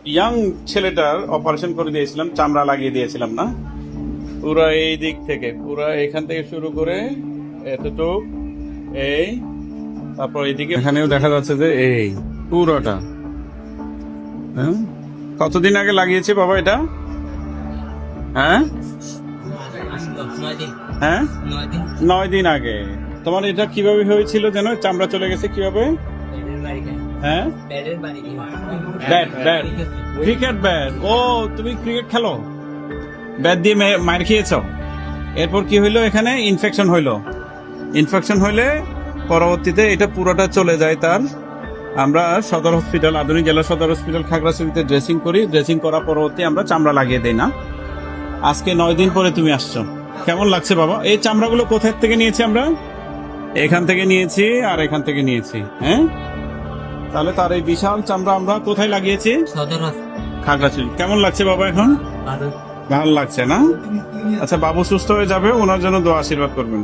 Young ছেলেটার operation করে দিয়েছিলাম, চামড়া লাগিয়ে দিয়েছিলাম না, পুরো এই দিক থেকে, পুরো এখান থেকে শুরু করে এতটুক, এই তারপর এইদিকে এখানেও দেখা যাচ্ছে যে এই পুরোটা। হ্যাঁ, কতদিন আগে লাগিয়েছে বাবা এটা? হ্যাঁ হ্যাঁ 9 দিন আগে। তোমার এটা কিভাবে হয়েছিল যেন? চামড়া চলে গেছে কিভাবে? হ্যাঁ, ব্যাট ব্যাট, ক্রিকেট ব্যাট। ও, তুমি ক্রিকেট খেলো, ব্যাট দিয়ে মার খেয়েছ। এরপর কি হইলো? এখানে ইনফেকশন হইলো। ইনফেকশন হইলে পরবর্তীতে এটা পুরোটা চলে যায় তার। আমরা সদর হসপিটাল, আধুনিক জেলা সদর হসপিটাল খাগড়াছড়িতে ড্রেসিং করি। ড্রেসিং করার পরবর্তী আমরা চামড়া লাগিয়ে দেই না। আজকে 9 দিন পরে তুমি আসছো, কেমন লাগছে বাবা? এই চামড়াগুলো কোথায় থেকে নিয়েছি আমরা? এখান থেকে নিয়েছি আর এখান থেকে নিয়েছি। হ্যাঁ, তাহলে তার এই বিশাল চামড়া আমরা কোথায় লাগিয়েছি? খাগড়াছড়ি। কেমন লাগছে বাবা এখন? ভালো লাগছে না? আচ্ছা, বাবু সুস্থ হয়ে যাবে, ওনার জন্য দোয়া আশীর্বাদ করবেন।